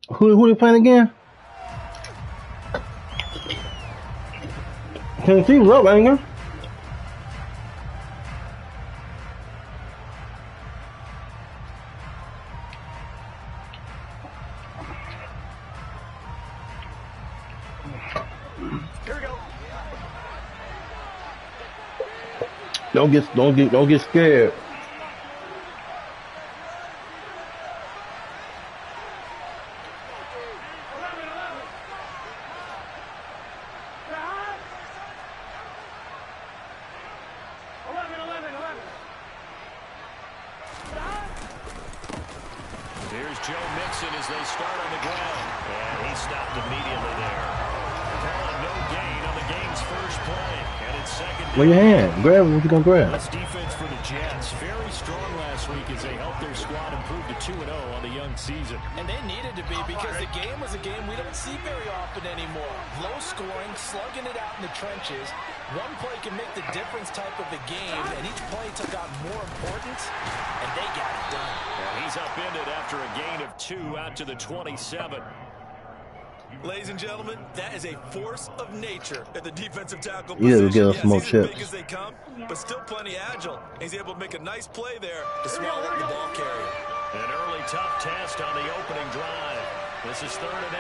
Who they playing again? Tennessee was up, ain't it? Don't get scared. Here's Joe Mixon as they start on the ground. And he stopped immediately there. Calling no gain on the game's first play. And it's second. Where your hand? Grab it. What you gonna grab? This defense for the Jets, very strong last week as they helped their squad improve to 2-0 on the young season. And they needed to be because the game was a game we don't see very often anymore. Low scoring, slugging it out in the trenches. One play can make the difference type of a game, and each play took on more importance, and they got it done. And he's upended after a gain of 2 out to the 27. Ladies and gentlemen, that is a force of nature at the defensive tackle position. Yeah, get us more chips. Big as they come, but still plenty agile. He's able to make a nice play there to swallow up the ball carrier. An early tough test on the opening drive. This is 3rd and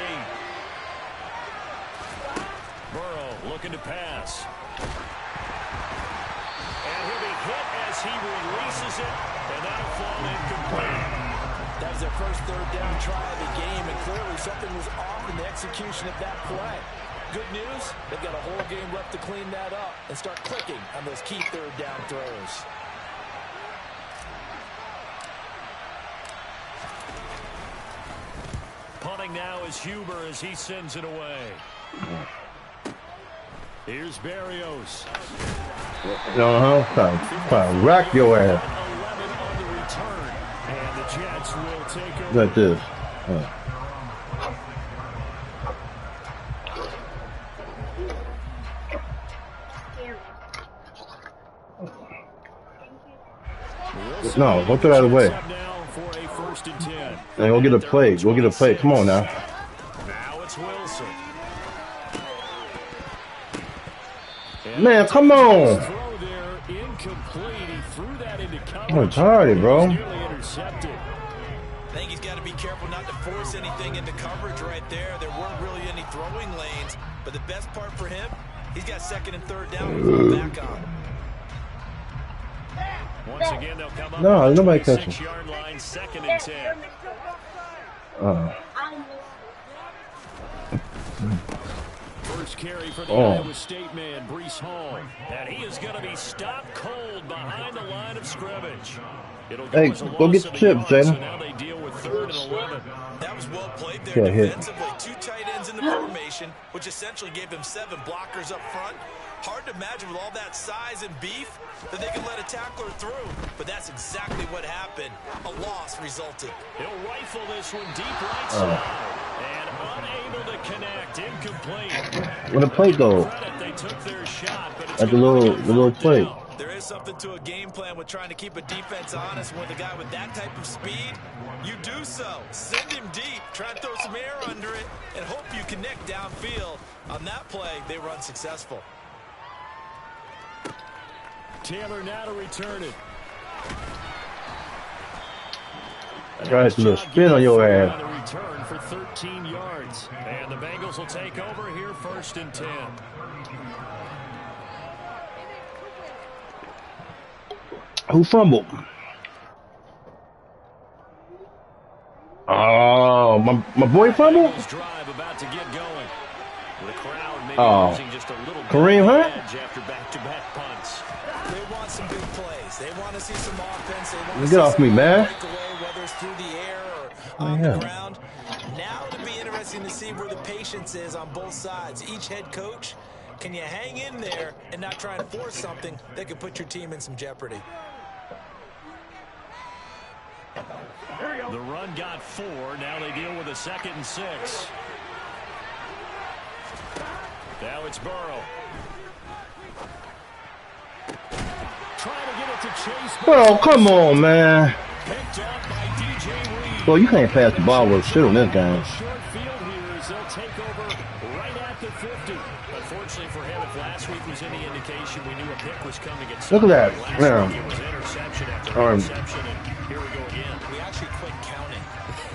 8. Burrow looking to pass. And he'll be hit as he releases it, and that'll fall incomplete. That was their first 3rd down try of the game, and clearly something was off in the execution of that play. Good news, they've got a whole game left to clean that up and start clicking on those key 3rd down throws. Punting now is Huber as he sends it away. Here's Berrios. Try to rack your ass. 11 on the return, and the Jets will take over. Like this. No, go throw that away. And go get a play. Go get a play. Come on now. Now it's Wilson. Man, come on. I'm tired, bro. I think he's got to be careful not to force anything into coverage right there. There weren't really any throwing lanes, but the best part for him, he's got 2nd and 3rd down to fall back on. Once again, they'll come up no, nobody catching. 6-yard line, 2nd and 10. First carry for the Iowa State man, Breece Hall. And he is going to be stopped cold behind the line of scrimmage. Hey, go get the chips, Jaden. So now they deal with 3rd and 11. That was well played there defensively. 2 tight ends in the formation, which essentially gave them 7 blockers up front. Hard to imagine with all that size and beef that they could let a tackler through. But that's exactly what happened. A loss resulted. He'll rifle this one deep right side. And unable to connect. Incomplete. Where the play go? They took their shot, but it's at the little play. There is something to a game plan with trying to keep a defense honest. With a guy with that type of speed, you do so. Send him deep, try and throw some air under it, and hope you connect downfield. On that play, they were unsuccessful. Taylor now to return it. Guys, a little spin on your ass. Return for 13 yards. And the Bengals will take over here 1st and 10. Who fumbled? Oh, my boy fumbled? Drive about to get going. The crowd maybe losing just a little Kareem Hunt? After back-to-back punts. They want some big plays. They want to see some offense. They want to get off me, man. Away, whether it's through the air or on the ground. Now it'll be interesting to see where the patience is on both sides. Each head coach, can you hang in there and not try and force something that could put your team in some jeopardy? The run got 4. Now they deal with a 2nd and 6. Now it's Burrow. Trying to get it to Chase. Oh, come on, man. Picked up by DJ Reed. Well, you can't pass the ball with shit on this game. Short last week was any indication, we knew a pick was coming at Look some at point. that. Last week it was interception after interception, and here we go again. We actually quit counting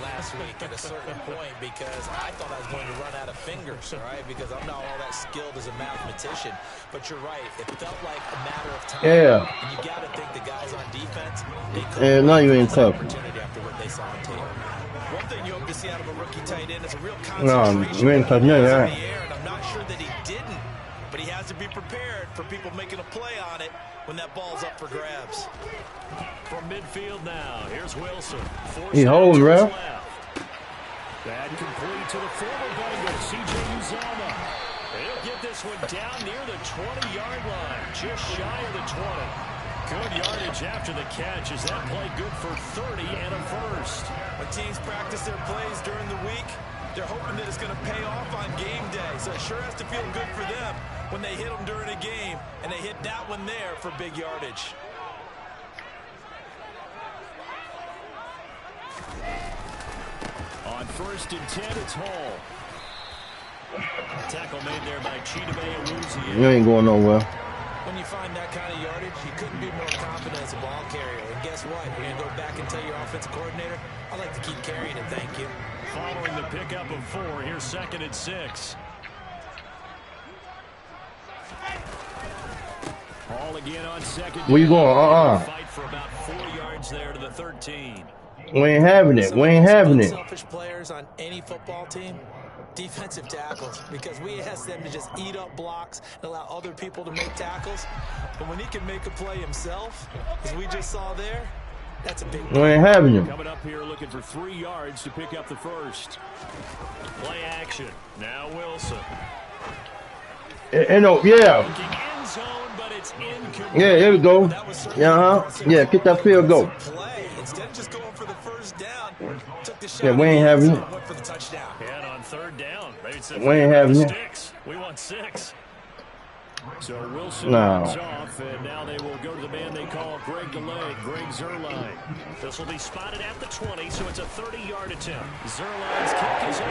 last week at a certain point because I thought I was going to run out of fingers, all right? Because I'm not all that skilled as a mathematician. But you're right. It felt like a matter of time. Yeah. And you got to think the guys on defense, they Yeah, now you ain't tough. opportunity after what they saw on tape. One thing you hope to see out of a rookie tight end is a real No, concentration you ain't tough none of in that. the air, and I'm not sure that he didn't. But he has to be prepared for people making a play on it when that ball's up for grabs. From midfield now, here's Wilson. He holding, bro. That complete to the former Bengal, C.J. Uzomah. He'll get this one down near the 20-yard line, just shy of the 20. Good yardage after the catch. Is that play good for 30 and a first? When teams practice their plays during the week, they're hoping that it's going to pay off on game day. So it sure has to feel good for them when they hit them during a game, and they hit that one there for big yardage. On 1st and 10, it's Hall. Tackle made there by Chidobe Awuzie. You ain't going nowhere. When you find that kind of yardage, you couldn't be more confident as a ball carrier. And guess what? You're going to go back and tell your offensive coordinator, I like to keep carrying it, thank you. Following the pickup of 4, here's 2nd and 6. Hall again on 2nd. Where you going? Fight for about 4 yards there to the 13. We ain't having it. We ain't having it. Selfish players on any football team, defensive tackles, because we ask them to just eat up blocks and allow other people to make tackles. But when he can make a play himself, as we just saw there, that's a big We ain't having it. Coming up here looking for 3 yards to pick up the first. Play action. Now Wilson. Yeah. Looking end zone, but it's incomplete. Yeah, there we go. Yeah, yeah, get that field goal. Play. Instead of just going for the first down, took the shot. Yeah, we ain't having it. Went for the touchdown. And on 3rd down, maybe it's We ain't having it. sticks. We want 6. So Wilson No. runs off, and now they will go to the man they call Greg DeLay, Greg Zuerlein. This will be spotted at the 20, so it's a 30-yard attempt. Zuerlein's kick is up.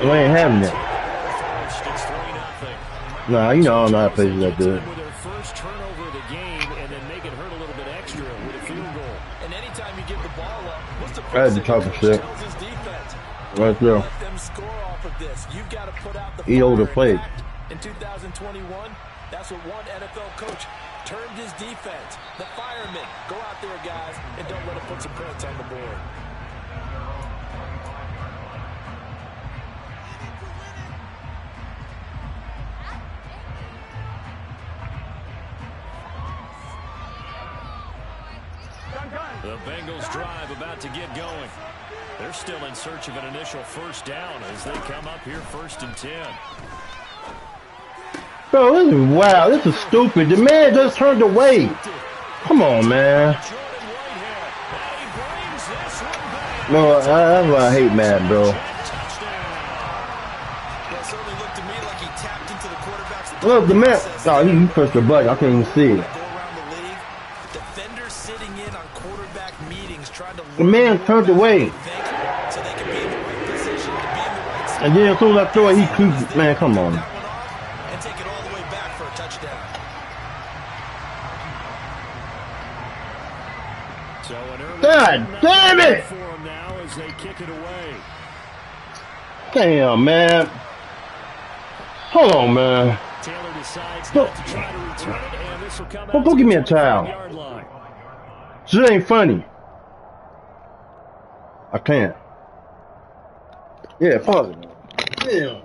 We ain't having it. First, it's 3-0. Nah, you know I'm not places that good. With their first turnover of the game, and then make it hurt a little bit extra with a field goal. And anytime you give the ball up, what's the I had to first talk thing some the coach shit. tells his defense? Right there. Let them score off of this. You've got to put out the Eat over the fire. plate. In fact, in 2021, that's what one NFL coach termed his defense. The firemen. Go out there, guys, and don't let them put some points on the board. The Bengals drive about to get going. They're still in search of an initial first down as they come up here 1st and 10. Bro, this is wow. This is stupid. The man just turned away. Come on, man. No, that's why I hate Madden, bro. Well, it certainly looked to me like he tapped into the quarterback's Look, the man. Oh, he pressed the button. I can't even see it. go around the league. Defenders sitting in on quarterback meetings trying to The man turned away. think so they can be in the right position, to be in the right spot. And then as soon as I throw it, he creeps. Man, come on. That one off and take it all the way back for a touchdown. So an early God damn it! for them now as they kick it away. Damn, man. Hold on, man. Taylor decides Go. not to try to return it, and this will come Go out give to me the a towel. 25-yard line. Shit ain't funny. I can't. Yeah, pause it. Damn.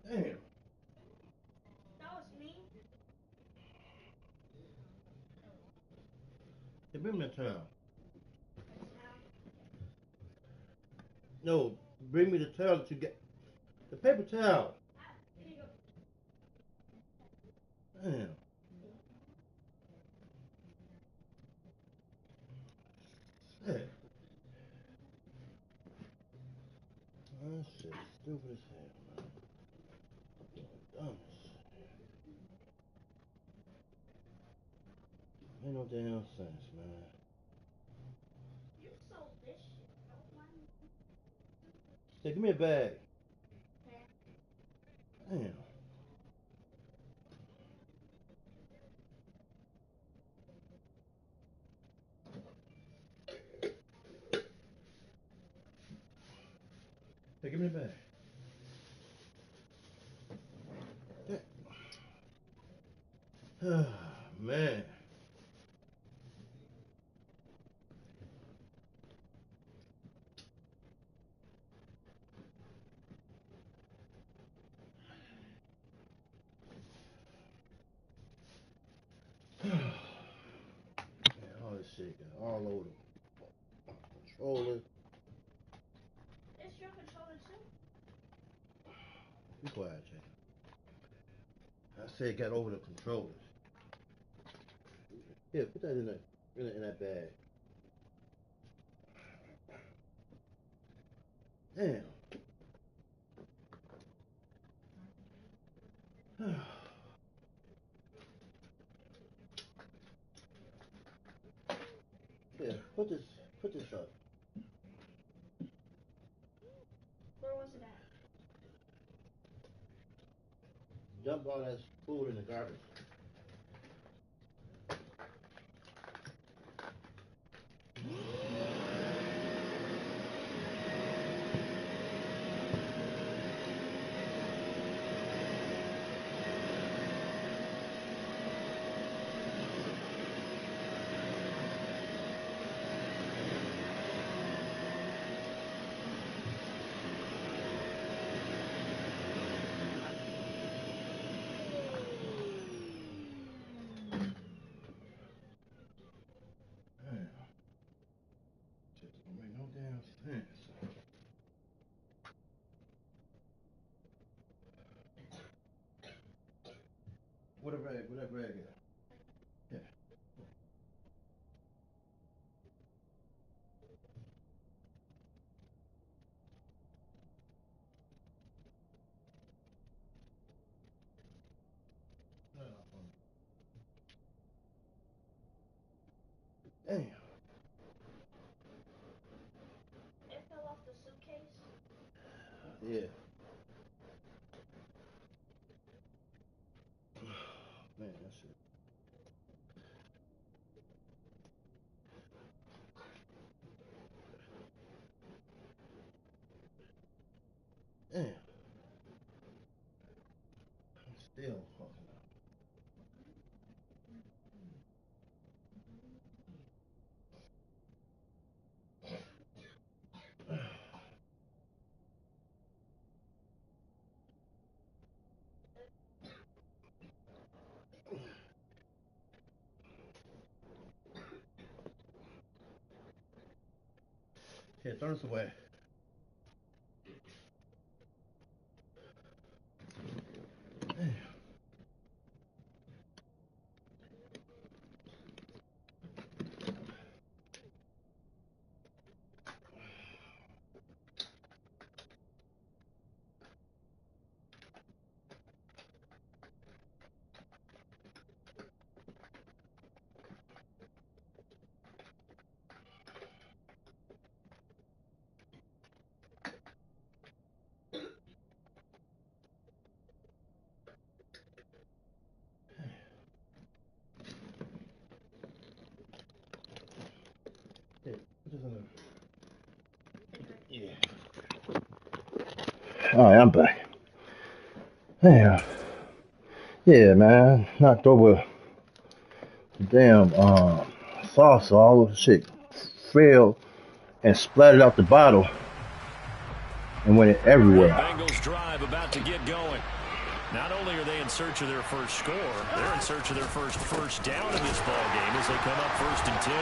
Damn. That was me. Hey, bring me a towel. No, bring me the towel that you get. The paper towel. Damn. Hey. Stupid as hell, man. Dumb as shit. Ain't no damn sense, man. You sold this shit. Don't mind me. Hey, give me a bag. Okay. Damn. Hey, give me the bag. Yeah. Man. Man, all this shit got all over the controller. It's your controller too. Be quiet, Jay. I said it got over the controllers. Here, put that in that bag. Damn. Yeah, put this up. Where was it at? Dump all that food in the garbage. Just don't make no damn sense. Where that rag at? Yeah. Damn. It fell off the suitcase. Yeah. Man, that shit. Damn. I'm still fucking up. Here, throw this away. Damn. Here, put this in there. Yeah. Alright, I'm back. Damn. Yeah, man. Knocked over the damn sauce, all the shit fell and splattered out the bottle and went everywhere. Bengals drive about to get going. Not only are they in search of their first score, they're in search of their first down in this ball game as they come up 1st and 10.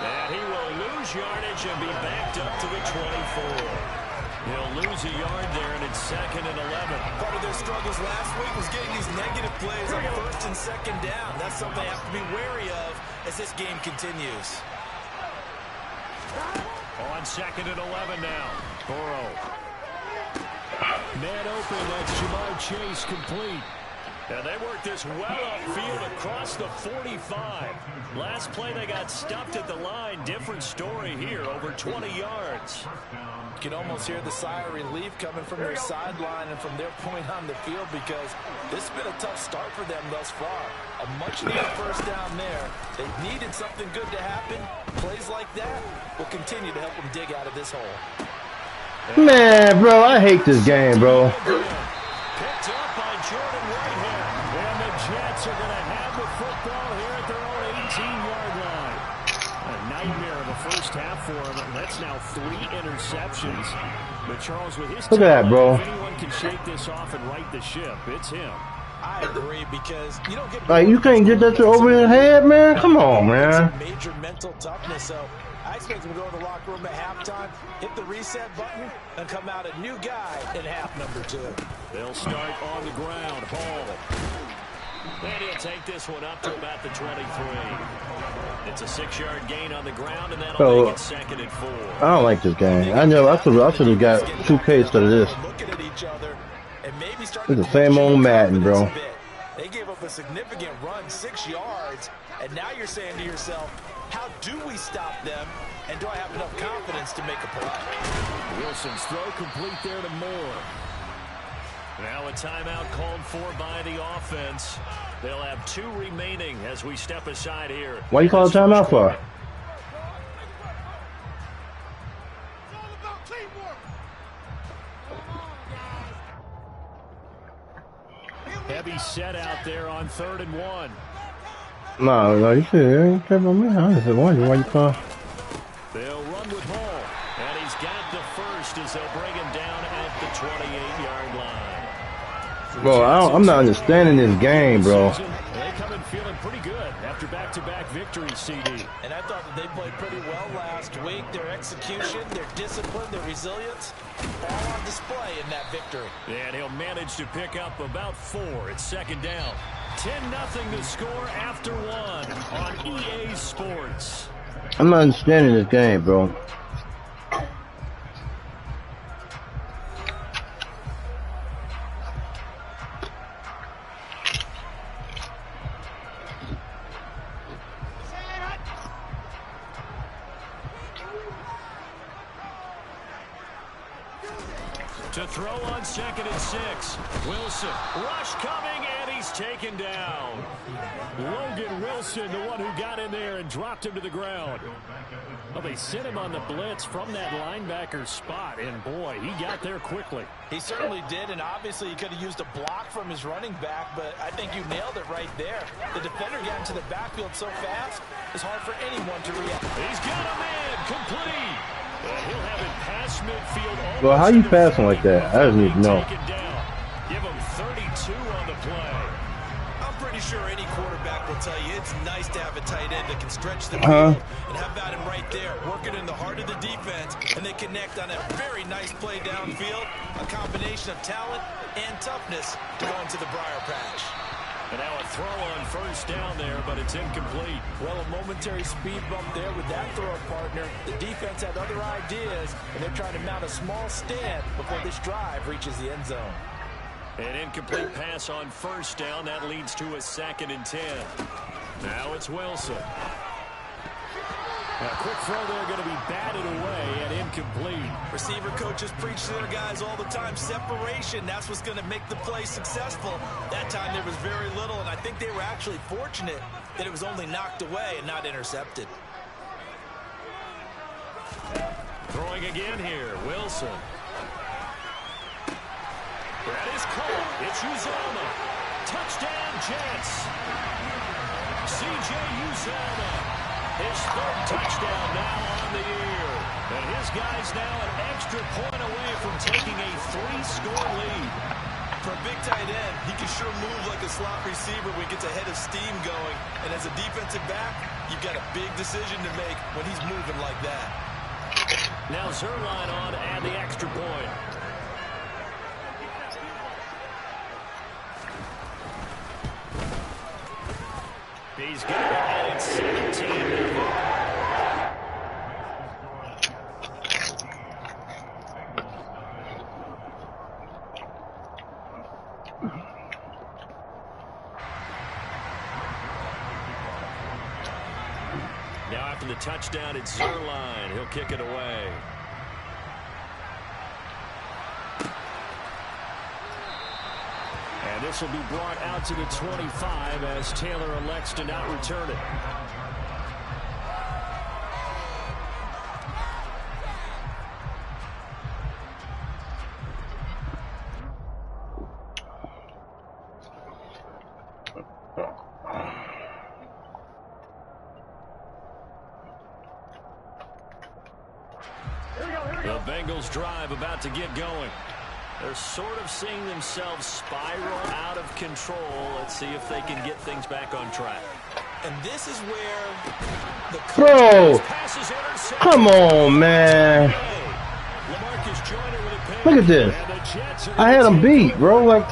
And he will lose yardage and be backed up to the 24. He'll lose a yard there, and it's 2nd and 11. Part of their struggles last week was getting these negative plays on 1st and 2nd down. That's something they have to be wary of as this game continues. On 2nd and 11 now. Burrow. Man open, that's Jamar Chase complete. And they work this well upfield across the 45. Last play they got stuffed at the line. Different story here, over 20 yards. You can almost hear the sigh of relief coming from their sideline and from their point on the field, because this has been a tough start for them thus far. A much-needed first down there. They needed something good to happen. Plays like that will continue to help them dig out of this hole. Man, bro, I hate this game, bro. Picked up by Jordan Whitehead. And the Jets are going to have the football here at their own 18-yard line. A nightmare of a first half for him. That's now 3 interceptions. But Charles, with his look at that, bro. If anyone can shake this off and right the ship, it's him. I agree, because you don't get Like, you can't get that shit over your head, man. Come on, man. Major mental toughness. So I expect him to go to the locker room at halftime, hit the reset button, and come out a new guy in half number 2. They'll start on the ground. Hall. And he'll take this one up to about the 23. It's a 6-yard gain on the ground, and that'll make it 2nd and 4. I don't like this game. I should have got 2K instead of this. Looking at each other and maybe It's starting the to same old Madden, bro. They gave up a significant run, 6 yards, and now you're saying to yourself, how do we stop them, and do I have enough confidence to make a play? Wilson's throw complete there to Moore. Now a timeout called for by the offense. They'll have 2 remaining as we step aside here. Why you call a timeout for? Heavy set out there on 3rd and 1. No, you ain't care about me. I just wondering why you call. They'll run with Hall, and he's got the first as they'll bring him down at the 28-yard line. Bro, I'm not understanding this game, bro. They come in feeling pretty good after back-to-back victories, CD. And I thought that they played pretty well last week. Their execution, their discipline, their resilience, all on display in that victory. And he'll manage to pick up about 4. It's 2nd down. 10-0 to score after 1 on EA Sports. I'm not understanding this game, bro. To throw on 2nd and 6. Wilson, rush coming, and he's taken down. Logan Wilson, the one who got in there and dropped him to the ground. Well, they sent him on the blitz from that linebacker spot, and boy, he got there quickly. He certainly did, and obviously he could have used a block from his running back, but I think you nailed it right there. The defender got into the backfield so fast, it's hard for anyone to react. He's got a man, complete. He'll have it past midfield. Well, how you passing like that? I just need to know. Give him 32 on the play. I'm pretty sure any quarterback will tell you it's nice to have a tight end that can stretch the field. And how about him right there, working in the heart of the defense, and they connect on a very nice play downfield, a combination of talent and toughness to go into the briar patch. And now a throw on 1st down there, but it's incomplete. Well, a momentary speed bump there with that throw partner. The defense had other ideas, and they're trying to mount a small stand before this drive reaches the end zone. An incomplete pass on 1st down. That leads to a 2nd and 10. Now it's Wilson. A quick throw there going to be batted away and incomplete. Receiver coaches preach to their guys all the time. Separation, that's what's going to make the play successful. That time there was very little, and I think they were actually fortunate that it was only knocked away and not intercepted. Throwing again here, Wilson. That is caught. It's Uzomah. Touchdown, Jets. C.J. Uzomah. His 3rd touchdown now on the year. And his guy's now an extra point away from taking a 3-score lead. For a big tight end, he can sure move like a slot receiver when he gets a head of steam going. And as a defensive back, you've got a big decision to make when he's moving like that. Now Zerline on and the extra point. He's got it, and it's 17. after the touchdown, it's Zerline. He'll kick it away. And this will be brought out to the 25 as Taylor elects to not return it. The Bengals drive about to get going. They're sort of seeing themselves spiral out of control. Let's see if they can get things back on track. And this is where the Bro, come on, man. Look at this. I had him beat, bro. Like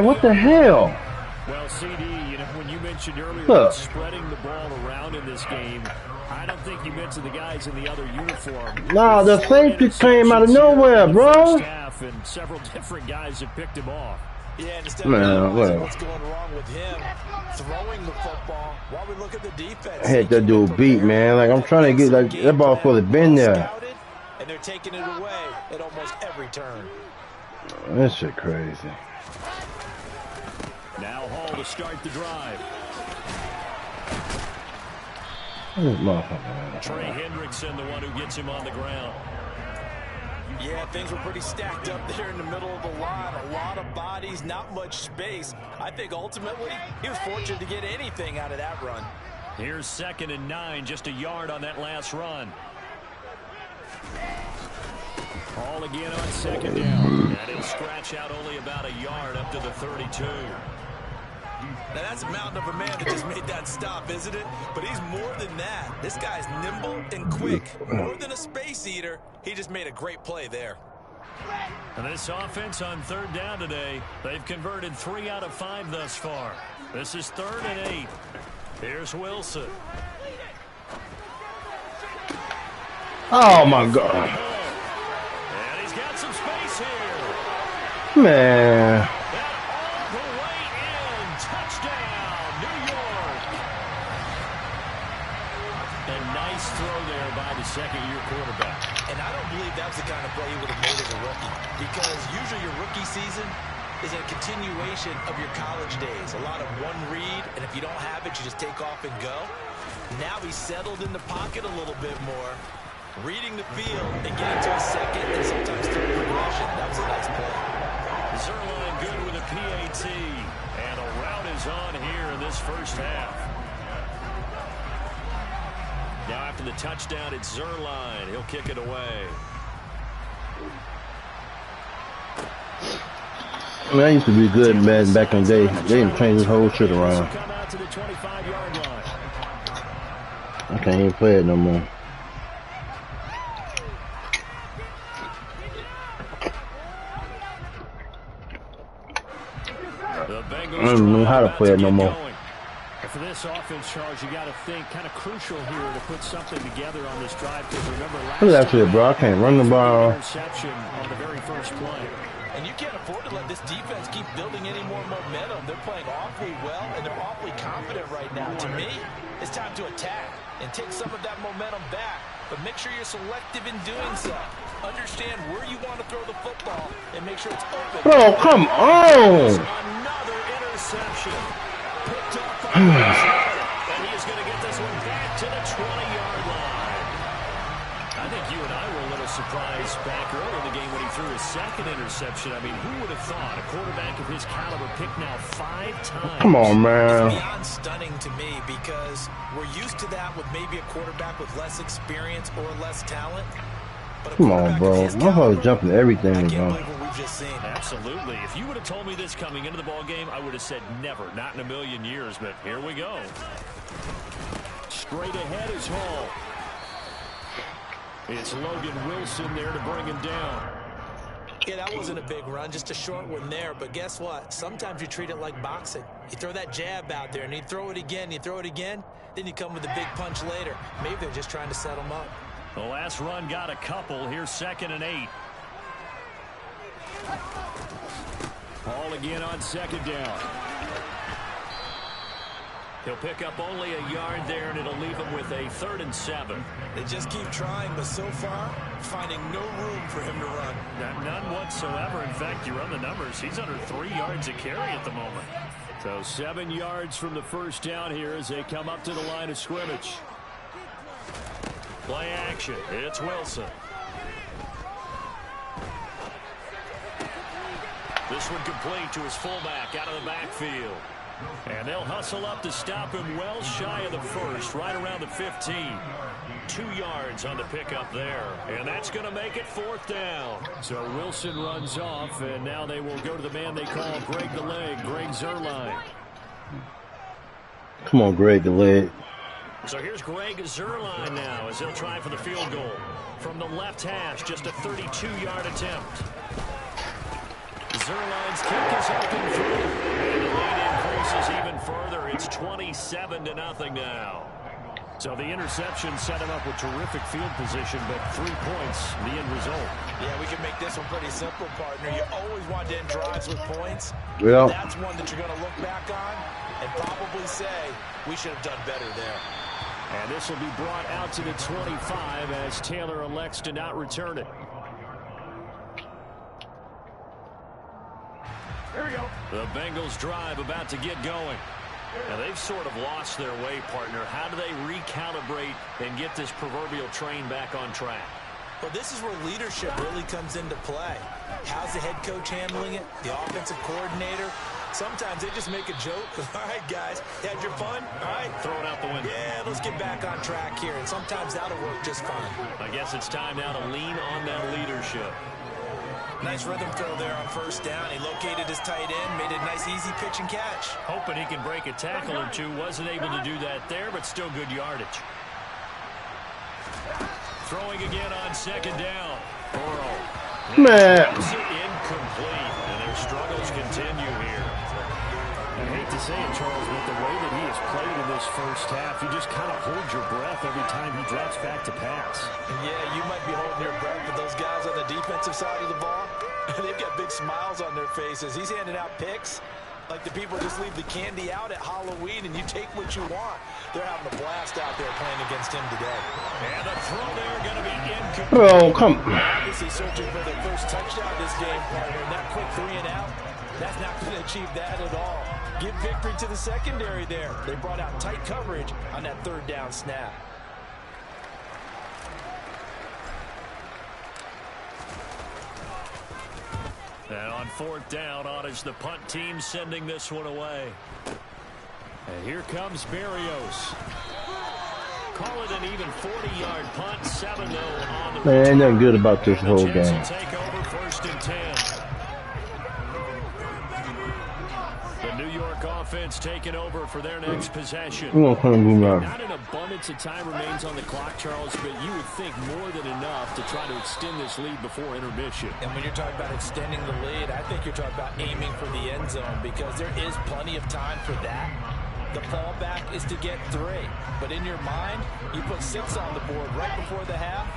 what the hell? Well, CD, you know, when you mentioned earlier about spreading the ball around in this game, I don't think you mentioned the guys in the other uniform. Nah, the safety came out of nowhere, bro. And several different guys have picked him off. Yeah, and instead of what's going wrong with him throwing the football while we look at the defense. I had that dude beat, man. Like, I'm trying to get that ball for the been there. And they're taking it away at almost every turn. That shit crazy. Now Hall to start the drive. Trey Hendrickson, the one who gets him on the ground. Yeah, things were pretty stacked up there in the middle of the line. A lot of bodies, not much space. I think ultimately he was fortunate to get anything out of that run. Here's 2nd and 9, just a yard on that last run. All again on 2nd down. And he'll scratch out only about a yard up to the 32. Now, that's a mountain of a man that just made that stop, isn't it? But he's more than that. This guy's nimble and quick. More than a space eater, he just made a great play there. And this offense on 3rd down today, they've converted 3 out of 5 thus far. This is 3rd and 8. Here's Wilson. Oh, my God. And he's got some space here. Man. Second-year quarterback. And I don't believe that was the kind of play he would have made as a rookie, because usually your rookie season is a continuation of your college days. A lot of one read, and if you don't have it, you just take off and go. Now he's settled in the pocket a little bit more, reading the field and getting to a second and sometimes third progression. That was a nice play. Zerline good with a PAT, and a rout is on here in this first half. Now after the touchdown, it's Zerline. He'll kick it away. I mean, I used to be good in Madden back in the day. They didn't change this whole shit around. I can't even play it no more. I don't know how to play it no more. For this offense, Charles, you got to think kind of crucial here to put something together on this drive. Because remember, last time, bro, I can't run the ball. Interception on the very first play. And you can't afford to let this defense keep building any more momentum. They're playing awfully well, and they're awfully confident right now. To me, it's time to attack and take some of that momentum back. But make sure you're selective in doing so. Understand where you want to throw the football and make sure it's open. Bro, come on! Another interception. Picked up by and he is going to get this one back to the 20-yard line. I think you and I were a little surprised back early in the game when he threw his 2nd interception. I mean, who would have thought a quarterback of his caliber picked now 5 times? Come on, man. It's beyond stunning to me because we're used to that with maybe a quarterback with less experience or less talent. Come on, bro. My heart's jumping everything, bro. Absolutely. If you would have told me this coming into the ball game, I would have said never, not in a million years. But here we go. Straight ahead is Hall. It's Logan Wilson there to bring him down. Yeah, that wasn't a big run, just a short one there. But guess what? Sometimes you treat it like boxing. You throw that jab out there, and you throw it again, then you come with a big punch later. Maybe they're just trying to set him up. The last run got a couple. Here's 2nd and 8. Hall again on 2nd down. He'll pick up only a yard there, and it'll leave him with a 3rd and 7. They just keep trying, but so far, finding no room for him to run. None whatsoever. In fact, you run the numbers. He's under 3 yards a carry at the moment. So 7 yards from the first down here as they come up to the line of scrimmage. Play action. It's Wilson. This one complete to his fullback out of the backfield. And they'll hustle up to stop him well shy of the first, right around the 15. 2 yards on the pickup there. And that's going to make it 4th down. So Wilson runs off, and now they will go to the man they call Greg the Leg, Greg Zuerlein. Come on, Greg the Leg. So here's Greg Zuerlein now as he'll try for the field goal. From the left hash, just a 32-yard attempt. Zuerlein's kick is up and through. And the lead increases even further. It's 27-0 now. So the interception set him up with terrific field position, but 3 points, the end result. Yeah, we can make this one pretty simple, partner. You always want to end drives with points. Yeah. That's one that you're going to look back on and probably say, we should have done better there. And this will be brought out to the 25 as Taylor elects to not return it. Here we go. The Bengals drive about to get going. Now, they've sort of lost their way, partner. How do they recalibrate and get this proverbial train back on track? Well, this is where leadership really comes into play. How's the head coach handling it? The offensive coordinator? Sometimes they just make a joke. All right, guys, had your fun? All right. Throw it out the window. Yeah, let's get back on track here. And sometimes that'll work just fine. I guess it's time now to lean on that leadership. Nice rhythm throw there on 1st down. He located his tight end, made a nice easy pitch and catch. Hoping he can break a tackle or two. Wasn't able to do that there, but still good yardage. Throwing again on 2nd down. Burrow. Man. Incomplete. And their struggles continue here. I hate to say it, Charles, but the way that he has played in this first half, you just kind of hold your breath every time he drops back to pass. Yeah, you might be holding your breath, but those guys on the defensive side of the ball, they've got big smiles on their faces. He's handing out picks like the people just leave the candy out at Halloween and you take what you want. They're having a blast out there playing against him today. And the throw there going to be incomplete. Oh, come. Obviously searching for their first touchdown this game, partner. And that quick 3 and out, that's not going to achieve that at all. Give victory to the secondary there. They brought out tight coverage on that 3rd down snap. And on 4th down, on is the punt team sending this one away. And here comes Berrios. Call it an even 40-yard punt, 7-0 on the Man, ain't nothing good about this whole game. Take over 1st and 10. The New York offense taking over for their next possession. Not an abundance of time remains on the clock, Charles, but you would think more than enough to try to extend this lead before intermission. And when you're talking about extending the lead, I think you're talking about aiming for the end zone because there is plenty of time for that. The fallback is to get 3. But in your mind, you put 6 on the board right before the half.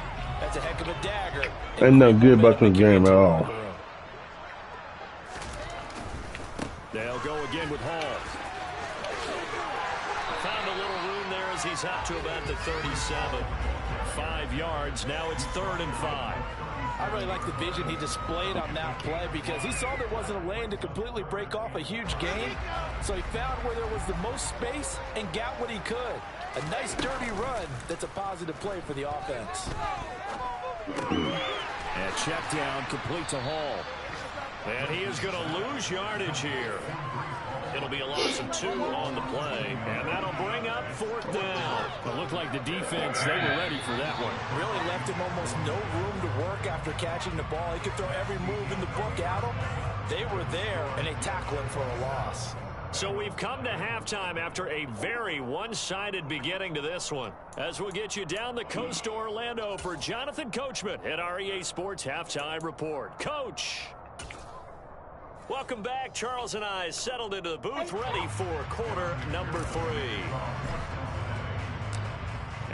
That's a heck of a dagger. Ain't nothing good about this game at all. They'll go again with Hall. Found a little room there as he's up to about the 37. 5 yards. Now it's 3rd and 5. I really like the vision he displayed on that play because he saw there wasn't a lane to completely break off a huge gain. So he found where there was the most space and got what he could. A nice dirty run that's a positive play for the offense. And check down complete to Hall. And he is going to lose yardage here. It'll be a loss of 2 on the play. And that'll bring up 4th down. It looked like the defense, they were ready for that one. Really left him almost no room to work after catching the ball. He could throw every move in the book at him. They were there, and they tackled him for a loss. So we've come to halftime after a very one-sided beginning to this one. As we'll get you down the coast to Orlando for Jonathan Coachman at our EA Sports Halftime Report. Coach! Welcome back. Charles and I settled into the booth, ready for quarter number 3.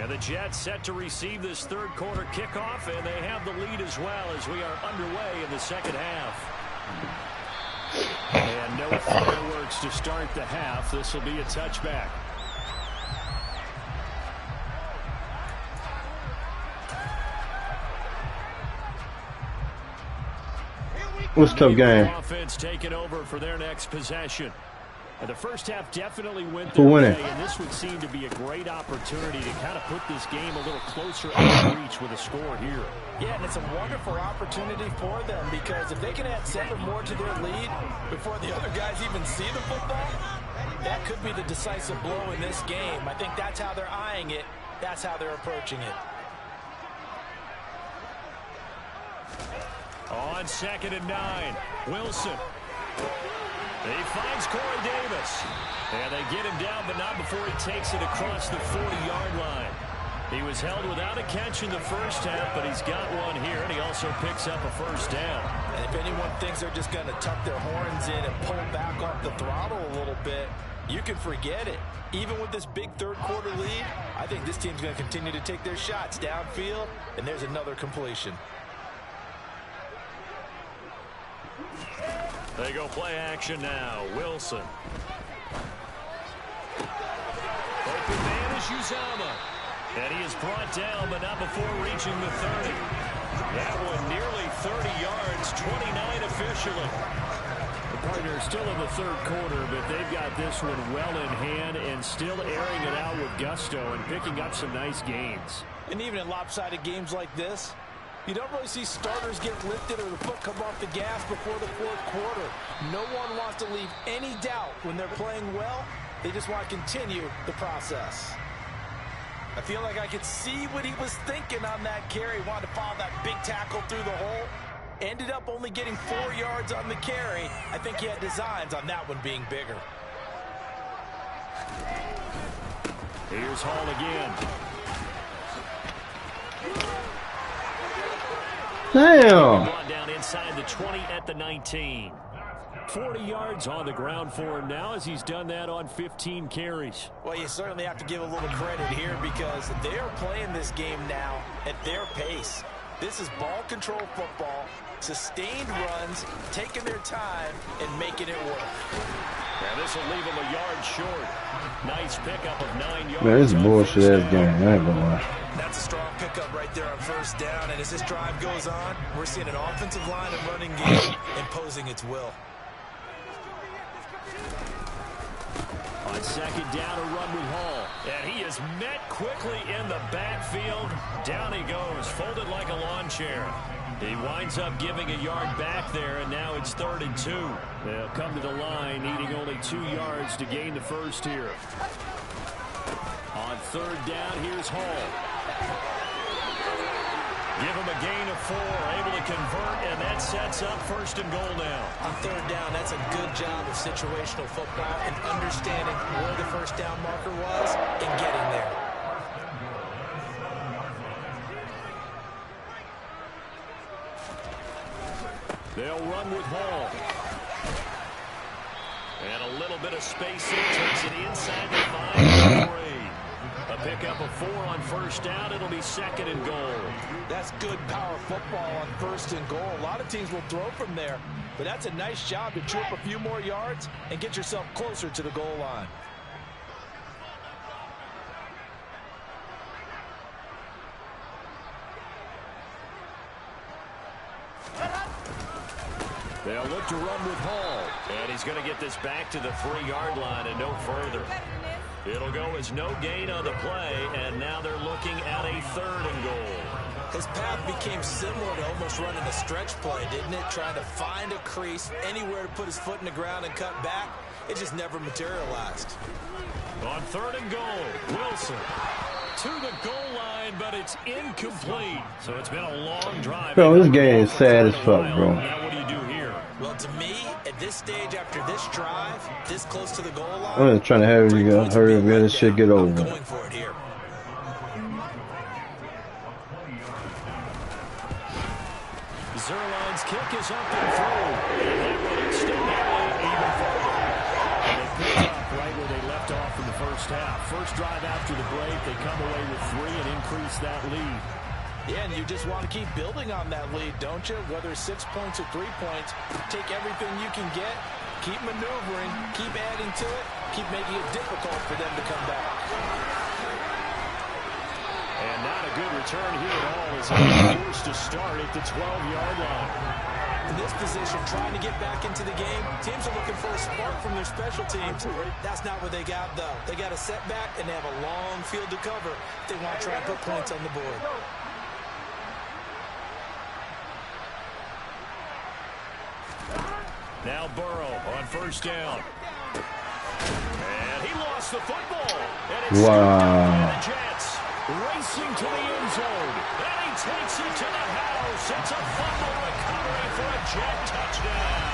And the Jets set to receive this 3rd quarter kickoff, and they have the lead as well as we are underway in the 2nd half. And no fireworks to start the half. This will be a touchback. What's a tough game? Offense taking over for their next possession. The first half definitely went For their winning. way, and this would seem to be a great opportunity to kind of put this game a little closer out of reach with a score here. Yeah, and it's a wonderful opportunity for them because if they can add 7 more to their lead before the other guys even see the football, that could be the decisive blow in this game. I think that's how they're eyeing it. That's how they're approaching it. On 2nd and 9, Wilson. He finds Corey Davis. And they get him down, but not before he takes it across the 40-yard line. He was held without a catch in the first half, but he's got one here, and he also picks up a first down. And if anyone thinks they're just going to tuck their horns in and pull back off the throttle a little bit, you can forget it. Even with this big third-quarter lead, I think this team's going to continue to take their shots downfield, and there's another completion. They go play action now. Wilson. Open man is Uzomah. And he is brought down, but not before reaching the 30. That one nearly 30 yards, 29 officially. The partners still in the third quarter, but they've got this one well in hand and still airing it out with gusto and picking up some nice gains. And even in lopsided games like this, you don't really see starters get lifted or the foot come off the gas before the fourth quarter. No one wants to leave any doubt when they're playing well. They just want to continue the process. I feel like I could see what he was thinking on that carry. Wanted to follow that big tackle through the hole. Ended up only getting 4 yards on the carry. I think he had designs on that one being bigger. Here's Hall again. Damn. Brought down inside the 20 at the 19. 40 yards on the ground for him now as he's done that on 15 carries. Well, you certainly have to give a little credit here because they are playing this game now at their pace. This is ball control football, sustained runs, taking their time, and making it work. Now this will leave him a yard short. Nice pickup of 9 yards. Man, this is bullshit ass game. I ain't gonna lie. That's a strong pickup right there on first down, and as this drive goes on, we're seeing an offensive line and running game imposing its will. On 2nd down, a run with Hall. And he is met quickly in the backfield. Down he goes, folded like a lawn chair. He winds up giving a yard back there, and now it's 3rd and 2. They'll come to the line, needing only 2 yards to gain the first here. On 3rd down, here's Hall. Give him a gain of 4, able to convert, and that sets up 1st and goal now. On 3rd down, that's a good job of situational football and understanding where the first down marker was and getting there. They'll run with Hall. And a little bit of spacing takes it inside the 5. A pickup of 4 on 1st down. It'll be 2nd and goal. That's good power football on 1st and goal. A lot of teams will throw from there, but that's a nice job to chew up a few more yards and get yourself closer to the goal line. They'll look to run with Hall. And he's going to get this back to the 3-yard line and no further. It'll go as no gain on the play, and now they're looking at a 3rd and goal. His path became similar to almost running a stretch play, didn't it? Trying to find a crease, anywhere to put his foot in the ground and cut back. It just never materialized. On 3rd and goal, Wilson to the goal line, but it's incomplete. So it's been a long drive. Bro, this game is sad as fuck, bro. Now what do you do here? Well, to me, at this stage, after this drive, this close to the goal line, I'm just trying to have you go hurry up, get this shit get over. I'm going for it here. Zerline's kick is up and through. And they will extend that lead even further. And they pick up right where they left off in the first half. First drive after the break, they come away with 3 and increase that lead. Yeah, and you just want to keep building on that lead, don't you? Whether it's 6 points or 3 points, take everything you can get, keep maneuvering, keep adding to it, keep making it difficult for them to come back. And not a good return here at all as he's forced to start at the 12-yard line. In this position, trying to get back into the game, teams are looking for a spark from their special teams. That's not what they got, though. They got a setback, and they have a long field to cover if they want to try and put points on the board. Now Burrow on first down. And he lost the football. And it's Wow. the Jets racing to the end zone. And he takes it to the house. It's a fumble recovery for a Jet touchdown.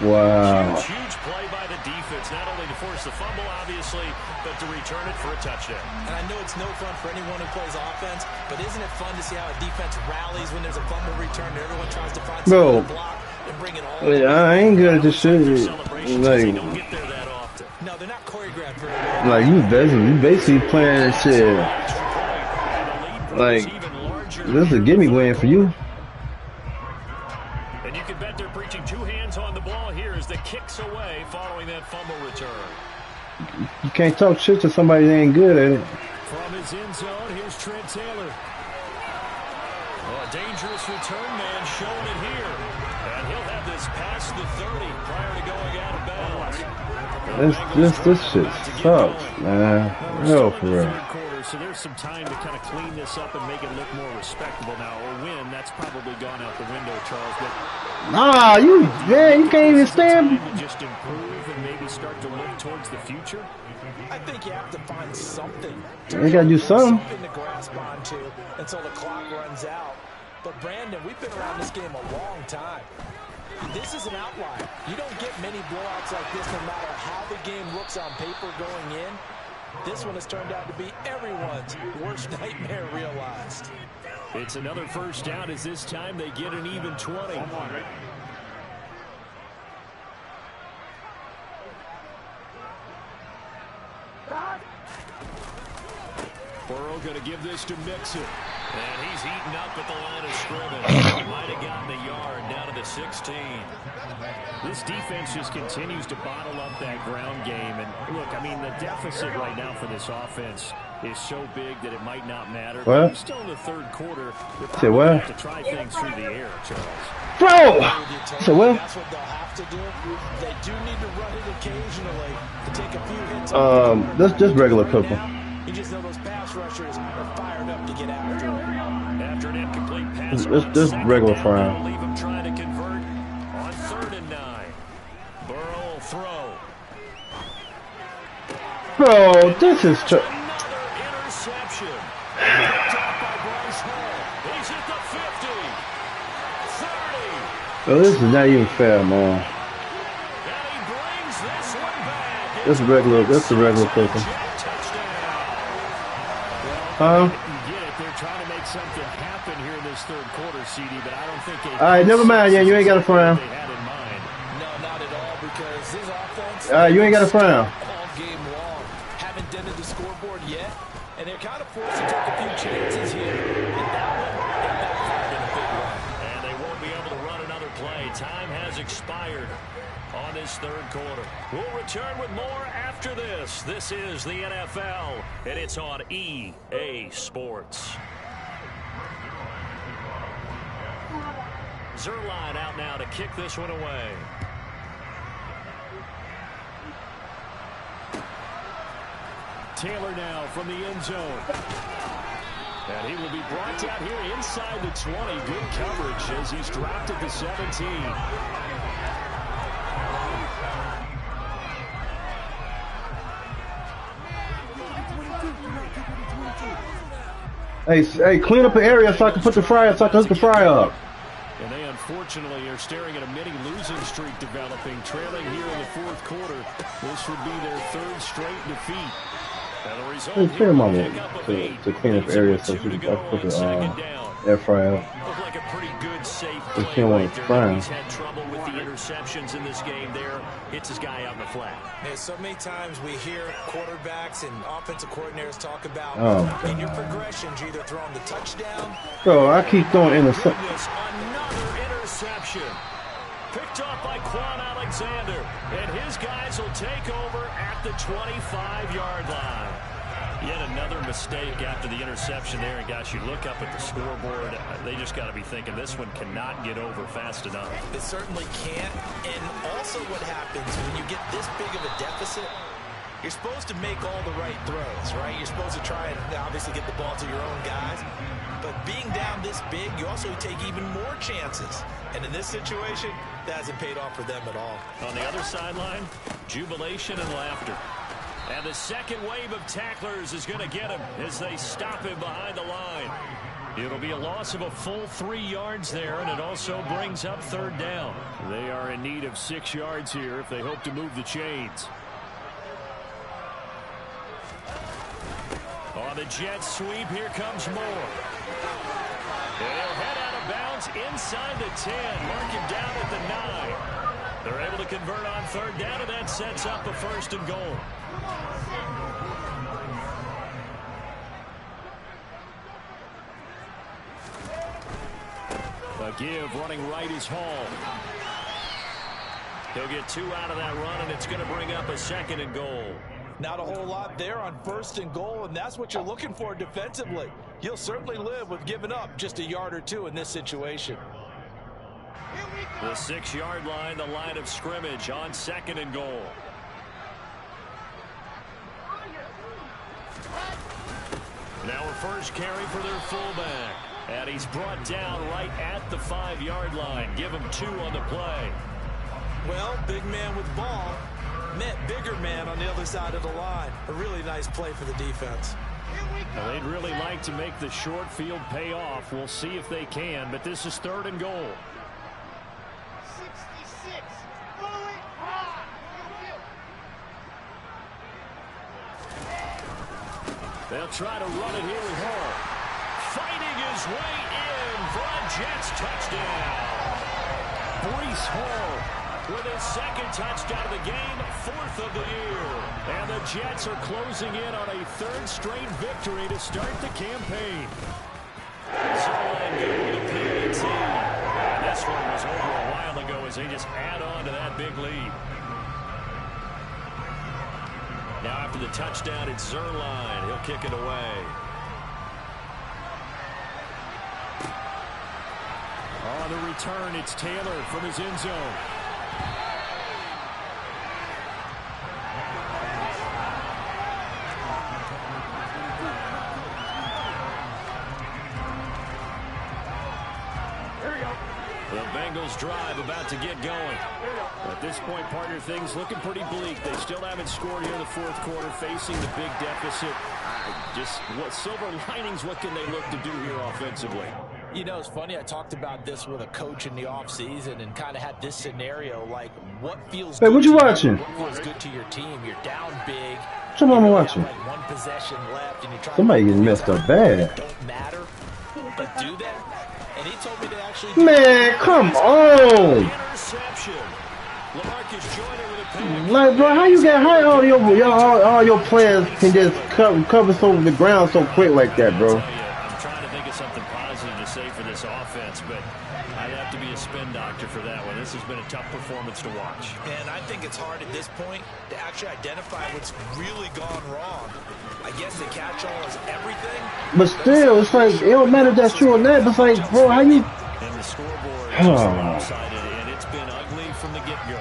Wow. Huge play by the defense, not only to force the fumble, obviously, but to return it for a touchdown. And I know it's no fun for anyone who plays offense, but isn't it fun to see how a defense rallies when there's a fumble return and everyone tries to find something to block and bring it all? I ain't good at this shit. Like, don't get there that often. No, they're not choreographed very well. like you basically playing shit. Like, this is a gimme win for you. And you can bet they're preaching two hands on the ball here as the kicks away following that fumble return. You can't talk shit to somebody that ain't good at it. From his end zone, here's Trent Taylor. Oh, a dangerous return man showing it here. And he'll have this past the 30 prior to going out of bounds. This shit sucks, man. Real for real. So there's some time to kind of clean this up and make it look more respectable now. Or win, that's probably gone out the window, Charles. But Nah, you can't even stand. to just improve and maybe start to look towards the future. I think you have to find something. You gotta do something. Something to grasp onto until the clock runs out. But Brandon, we've been around this game a long time. This is an outlier. You don't get many blowouts like this no matter how the game looks on paper going in. This one has turned out to be everyone's worst nightmare realized. It's another first down as this time they get an even 20. Burrow going to give this to Mixon. And he's eaten up at the line of scrimmage. Might have gotten a yard down to the 16. This defense just continues to bottle up that ground game. And look, I mean, the deficit right now for this offense is so big that it might not matter. What? But still in the third quarter, Say what? to try things through the air, Charles. Bro! So what? That's what they'll have to do. They do need to run it occasionally to take a few hits. That's just regular purple. You just know those pass rushers are fired up to get after it. After an incomplete pass, This regular fire. leave him trying to convert on 3rd and 9. Burrow will throw. Bro, this is Another interception. Picked off by Bryce Hall. He's at the 50, 30. Oh, this is not even fair, man. And he brings this one back. This is regular purple. You get it. They're trying to make something happen here in this third quarter, CD, but I don't think they. All right, never mind. Yeah, you ain't got a frown. They had in mind. No, not at all, because this offense All right, you ain't got a frown. all game long. Haven't dented the scoreboard yet, and they're kind of forced to take a few chances here. And that one, it backfired in a big way. And they won't be able to run another play. Time has expired on this third quarter. We'll return with more after this. This is the NFL, and it's on EA Sports. Zerline out now to kick this one away. Taylor now from the end zone. And he will be brought down here inside the 20. Good coverage as he's dropped at the 17. Hey, clean up the area so I can put the fryer, so I can hook the fryer up. And they unfortunately are staring at a mini losing streak developing, trailing here in the fourth quarter. This would be their 3rd straight defeat. And the result Hey, here, clear my pick up a to beat. clean up the area so I can put the air fryer up. Looked like a pretty good safe They play can't want right to there. fry. He's had trouble with the interceptions in this game there. Hits his guy out in the flat. Yeah, so many times we hear quarterbacks and offensive coordinators talk about Oh, in your progressions, you're either throwing the touchdown. Bro, I keep throwing intercept. Goodness, another interception. Picked off by Quan Alexander. And his guys will take over at the 25-yard line. Yet another mistake after the interception there. And, guys, you look up at the scoreboard, they just got to be thinking this one cannot get over fast enough. It certainly can't. And also what happens when you get this big of a deficit, you're supposed to make all the right throws, right? You're supposed to try and obviously get the ball to your own guys. But being down this big, you also take even more chances. And in this situation, that hasn't paid off for them at all. On the other sideline, jubilation and laughter. And the second wave of tacklers is going to get him as they stop him behind the line. It'll be a loss of a full 3 yards there, and it also brings up third down. They are in need of 6 yards here if they hope to move the chains. On the jet sweep, here comes Moore. They'll head out of bounds inside the 10, mark him down at the 9. They're able to convert on third down, and that sets up a 1st and goal. A give running right is Hall. He'll get 2 out of that run, and it's going to bring up a 2nd and goal. Not a whole lot there on 1st and goal, and that's what you're looking for defensively. You'll certainly live with giving up just a yard or 2 in this situation. The 6-yard line, the line of scrimmage on 2nd and goal. Now a first carry for their fullback. And he's brought down right at the 5-yard line. Give him 2 on the play. Well, big man with ball met bigger man on the other side of the line. A really nice play for the defense. Now, they'd really like to make the short field pay off. We'll see if they can, but this is 3rd and goal. 66. Going hard. They'll try to run it here with Hall. Fighting his way in for a Jets touchdown. Breece Hall with his 2nd touchdown of the game, 4th of the year. And the Jets are closing in on a 3rd straight victory to start the campaign. Sideline good with a PAT. And this one was over a while ago as they just add on to that big lead. Now after the touchdown, it's Zerline. He'll kick it away. On the return, it's Taylor from his end zone. Bengals drive about to get going. At this point, partner, things looking pretty bleak. They still haven't scored here in the 4th quarter, facing the big deficit. Just what silver linings, what can they look to do here offensively? You know, it's funny. I talked about this with a coach in the offseason and kind of had this scenario, like what feels Hey, good what you to watching? What feels good to your team? You're down big. What's your mama watching? Like 1 possession left, and you're trying Somebody to getting messed up bad. don't matter, but do that. And he told me to actually Man, come on. Interception. LaMarcus Joyner with a pick. Like, bro, how you got all your players can just cover over the ground so quick like that, bro? I'm trying to think of something positive to say for this offense, but I'd have to be a spin doctor for that one. This has been a tough performance to watch. And I think it's hard at this point to actually identify what's really gone wrong. I guess the catch-all is everything. But still, it's like, it don't matter if that's true or not. It's like, bro, how you... And the scoreboard is lopsided, and it's been ugly from the get-go.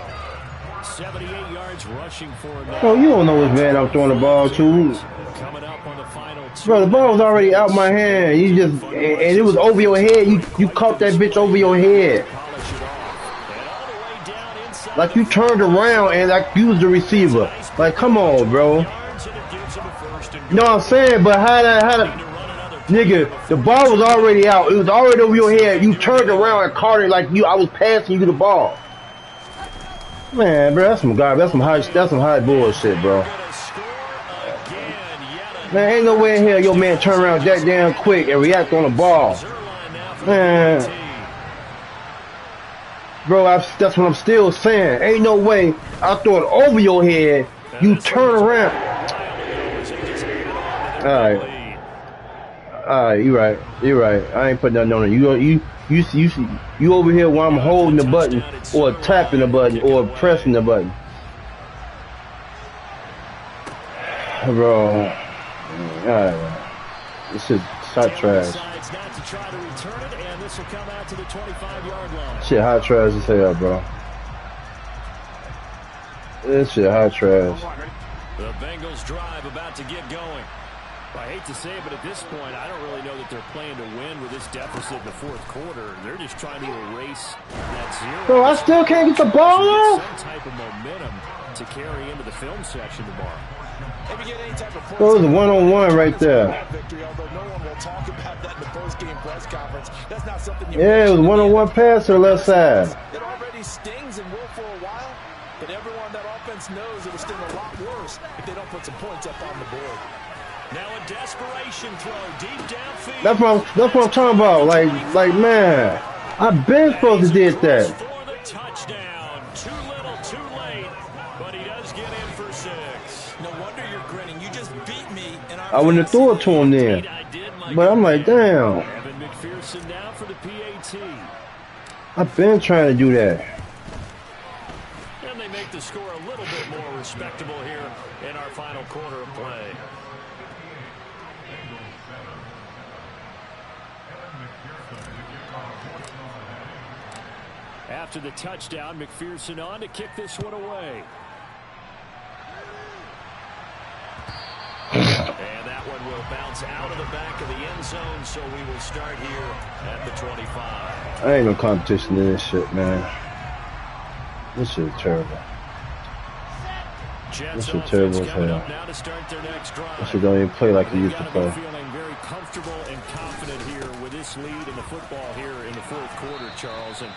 78 yards rushing for him. Bro, you don't know which man I'm throwing the ball to. Coming up on the final 2. Bro, the ball was already out my hand. You just, and it was over your head. You caught that bitch over your head. Polish it off. And all the way down inside. Like you turned around and like you was the receiver. Like, come on, bro. Yards, and it gives him a 1st and You know what I'm saying? But how that, nigga, the ball was already out. It was already over your head. You turned around and caught it like I was passing you the ball. Man, bro, that's some garbage. That's some high bullshit, bro. Man, ain't no way in here your man turn around that damn quick and react on the ball. Man. Bro, that's what I'm still saying. Ain't no way I throw it over your head, you turn around. Alright, you right. I ain't putting nothing on it. You over here while I'm holding the button or tapping the button or pressing the button. Bro. Alright. This shit hot trash. Not to try to return it, and this will come out to the 25-yard line. Shit hot trash as hell, bro. This shit hot trash. The Bengals drive about to get going. I hate to say it, but at this point, I don't really know that they're playing to win with this deficit in the fourth quarter. They're just trying to erase that zero. Bro, I still can't get the ball off. Some type of momentum to carry into the film section tomorrow. Bro, it was a one-on-one right there. Yeah, it was a one-on-one pass to the left side. It already stings and will for a while, but everyone on that offense knows it'll sting a lot worse if they don't put some points up on the board. Now a desperation throw deep downfield. That's what I'm talking about. Like man, I've been supposed to did that. For the touchdown. Too little, too late, but he does get in for 6. No wonder you're grinning. You just beat me, and I wouldn't have threw it to him then. But I'm like, damn. Evan McPherson now for the PAT. I've been trying to do that. And they make the score a little bit more respectable here in our final quarter of play. After the touchdown, McPherson on to kick this one away. And that one will bounce out of the back of the end zone, so we will start here at the 25. I ain't no competition in this shit, man. This shit is terrible. This shit terrible as hell. This shit don't even play like it used to play. Feeling very comfortable and confident here with this lead in the football here in the fourth quarter, Charles. And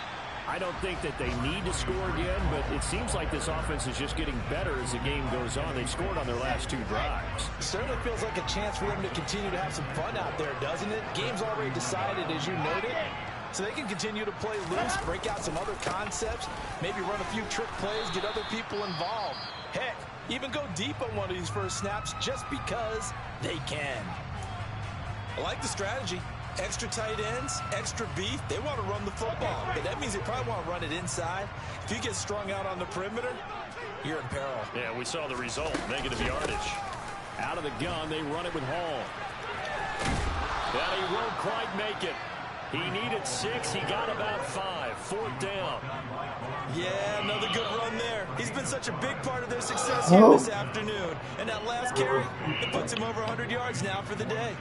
I don't think that they need to score again, but it seems like this offense is just getting better as the game goes on. They've scored on their last 2 drives. It certainly feels like a chance for them to continue to have some fun out there, doesn't it? Game's already decided, as you noted. So they can continue to play loose, break out some other concepts, maybe run a few trick plays, get other people involved. Heck, even go deep on one of these first snaps just because they can. I like the strategy. Extra tight ends, extra beef. They want to run the football, but that means they probably want to run it inside. If you get strung out on the perimeter, you're in peril. Yeah, we saw the result. Negative yardage. Out of the gun, they run it with Hall. And he won't quite make it. He needed 6. He got about 5. 4th down. Yeah, another good run there. He's been such a big part of their success here this afternoon. And that last carry, it puts him over 100 yards now for the day.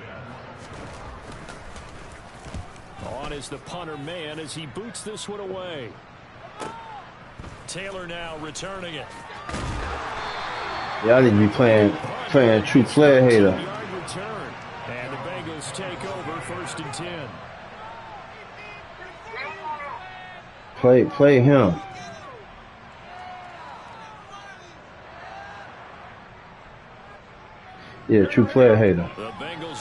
On is the punter man as he boots this one away. Taylor now returning it. Y'all need to be playing true player hater. Return. And the Bengals take over 1st and 10. Play him. Yeah, true player hater.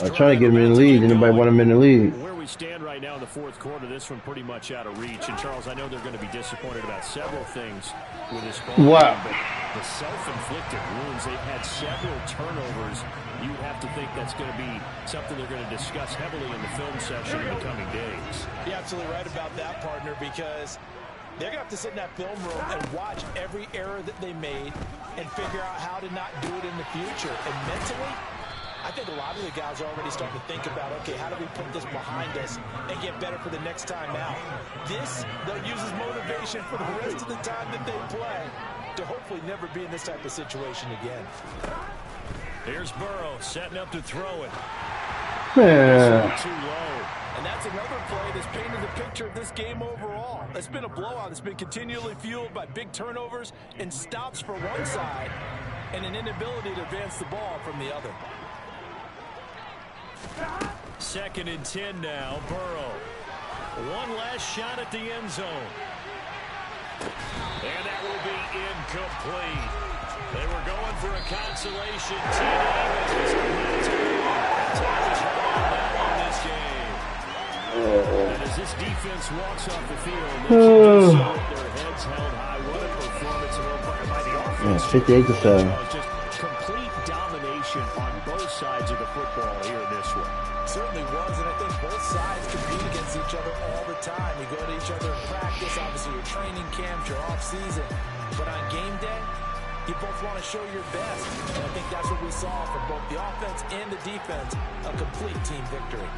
I'm trying to get him in the lead. Anybody want him in the lead? Where we stand right now in the fourth quarter, this one pretty much out of reach. And Charles, I know they're going to be disappointed about several things with this ball. What? But the self-inflicted wounds, they've had several turnovers. You have to think that's going to be something they're going to discuss heavily in the film session in the coming days. You're absolutely right about that, partner, because they're going to have to sit in that film room and watch every error that they made and figure out how to not do it in the future. And mentally, I think a lot of the guys are already starting to think about, okay, how do we put this behind us and get better for the next time out? This, they'll use as motivation for the rest of the time that they play to hopefully never be in this type of situation again. Here's Burrow setting up to throw it. Yeah. Too low. And that's another play that's painted the picture of this game overall. It's been a blowout. It's been continually fueled by big turnovers and stops for one side and an inability to advance the ball from the other. 2nd and 10 now. Burrow. One last shot at the end zone. And that will be incomplete. They were going for a consolation and as this defense walks off the field, their heads held high. What a performance by the offense. 58-7. Just complete domination on both sides of the football here in this one. Certainly was, and I think both sides compete against each other all the time. You go to each other in practice, obviously your training camps, your off season, but on game day, You both want to show your best, and I think that's what we saw from both the offense and the defense, a complete team victory.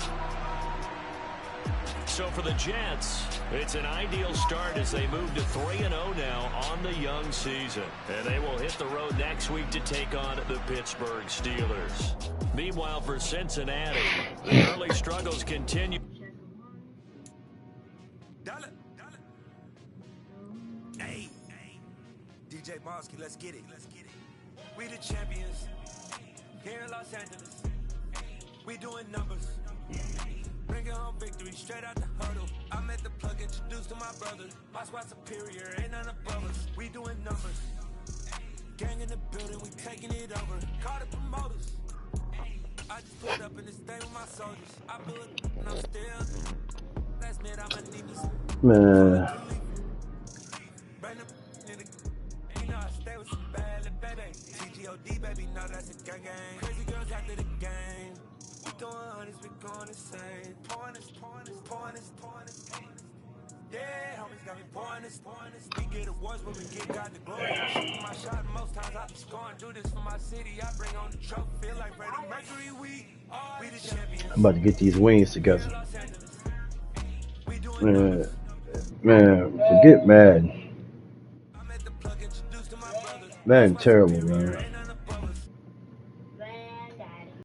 So for the Jets, it's an ideal start as they move to 3-0 now on the young season. And they will hit the road next week to take on the Pittsburgh Steelers. Meanwhile, for Cincinnati, the early struggles continue. Hey, DJ Bosky, let's get it. We the champions here in Los Angeles. We doing numbers. Bringing home victory straight out the huddle. I'm at the plug, introduced to my brother. My squad superior, ain't none above us. We doing numbers. Gang in the building, we taking it over. Call the promoters. I just pulled up in this thing with my soldiers. I blew it and I'm still. Last minute, I'ma need me some. Man. You know I stay with some bad little baby. CGOD, baby, no, that's a gang gang. Crazy girls after the game. We doing hundreds, we going insane. Pouring this. Yeah, homies got me pouring this. We get awards, but we get God the glory. I'm shooting my shot most times I be scoring. Do this for my city, I bring on the trophy. Feel like Freddie Mercury, we the champions. I'm about to get these wings together. Man, forget Madden. Madden terrible, man.